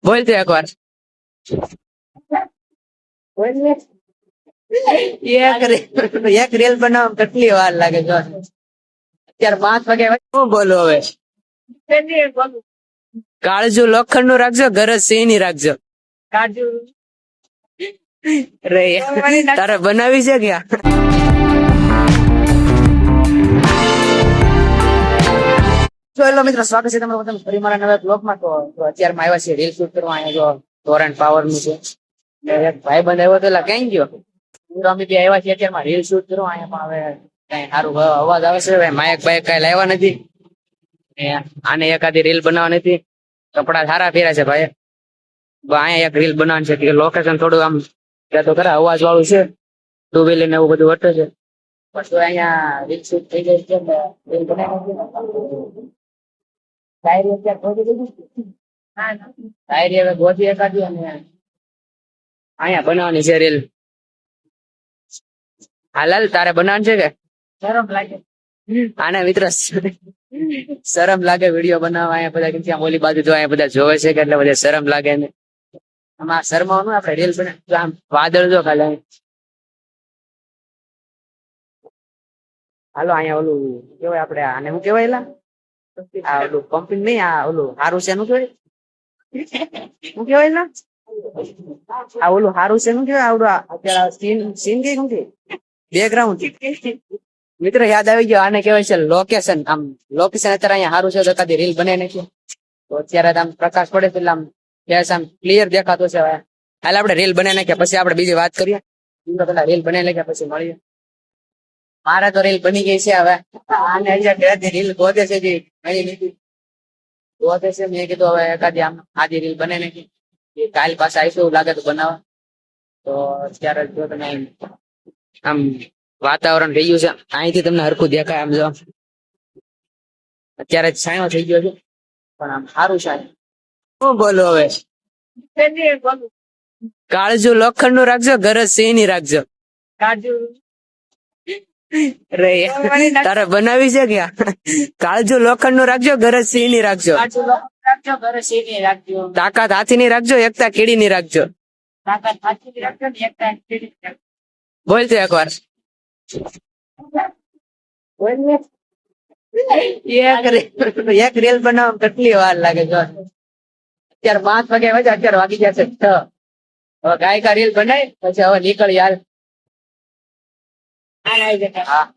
બોલ તો એક વાર એક રીલ બનાવવા કેટલી વાર લાગે જો અત્યારે 5 વાગે શું બોલું હવે કાળજુ લોખંડ નું રાખજો ગરજ સિંહ ની રાખજો રે તારે બનાવી છે ક્યાં હેલો મિત્રો સ્વાગત છે તમારું બધા ફરી મારા નવા બ્લોગમાં તો અત્યારમાં આવ્યા છે રીલ શૂટ કરવા અહીંયા જો ટોરેન્ટ પાવર નું છે એક ભાઈ બંધ આવ્યો તો એટલે ક્યાં ગયો અમે બી આવ્યા છીએ અત્યારમાં રીલ શૂટ કરવા અહીંયા પણ હવે કઈ સારું અવાજ આવે છે માયક બાયક કઈ લાવ્યા નથી આને એકાદી રીલ બનાવવા નથી કપડા સારા પહેર્યા છે ભાઈ અહીંયા એક રીલ બનાવવાની છે લોકેશન થોડું આમ ત્યાં તો ખરા અવાજ વાળું છે ટુ વ્હીલર ને એવું બધું વટે છે પછી અહીંયા રીલ શૂટ થઈ જાય છે રીલ બનાવી ડાયરી અત્યારે ગોતી દીધી ડાયરી હવે ગોતી એકાદી અને અહીંયા બનાવવાની છે રીલ હાલાલ તારે બનાવવાની છે કે શરમ લાગે આને મિત્ર શરમ લાગે વિડીયો બનાવવા અહીંયા બધા કેમ કે ઓલી બાજુ જો અહીંયા બધા જોવે છે કે એટલે બધા શરમ લાગે ને આમાં શરમાવાનું આપણે રીલ બને આમ વાદળ જો ખાલી હાલો અહીંયા ઓલું કેવાય આપણે આને શું કેવાય એલા આ ઓલું પમ્પિંગ નહીં આ ઓલું હારું છે એનું કેવાય શું કેવાય ના આ ઓલું હારું છે એનું કેવાય આવડું અત્યારે સીન કે શું કે બેકગ્રાઉન્ડ મિત્ર યાદ આવી ગયો આને કહેવાય છે લોકેશન આમ લોકેશન અત્યારે અહીંયા સારું છે તો કદી રીલ બને નથી તો અત્યારે આમ પ્રકાશ પડે એટલે આમ ફેસ આમ ક્લિયર દેખાતો છે હાલ આપણે રીલ બને નાખ્યા પછી આપણે બીજી વાત કરીએ પેલા રીલ બને નાખ્યા પછી મળીએ મારે તો રીલ બની ગઈ છે હવે આને રીલ ગોતે છે ગોતે છે મેં કીધું હવે એકાદી આમ આજી રીલ બને નાખી કાલ પાસે આવીશું એવું લાગે તો બનાવવા તો અત્યારે જો તમે આમ વાતાવરણ થઈ ગયું છે અહીંથી તમને હરખું દેખાય આમ જો અત્યારે છાંયો થઈ ગયો છે પણ આમ સારું છે શું બોલું હવે કાળજુ લોખંડ નું રાખજો ગરજ સિંહ ની રાખજો રે તારે બનાવી છે ક્યાં કાળજુ લોખંડ નું રાખજો ગરજ સિંહ ની રાખજો તાકાત હાથી ની રાખજો એકતા કીડી ની રાખજો બોલ તો એક વાર એક રીલ બનાવવા કેટલી વાર લાગે જો અત્યારે 5 વાગે અત્યારે વાગી જશે 6 હવે ગાયકા રીલ બનાય પછી હવે નીકળી યાર હા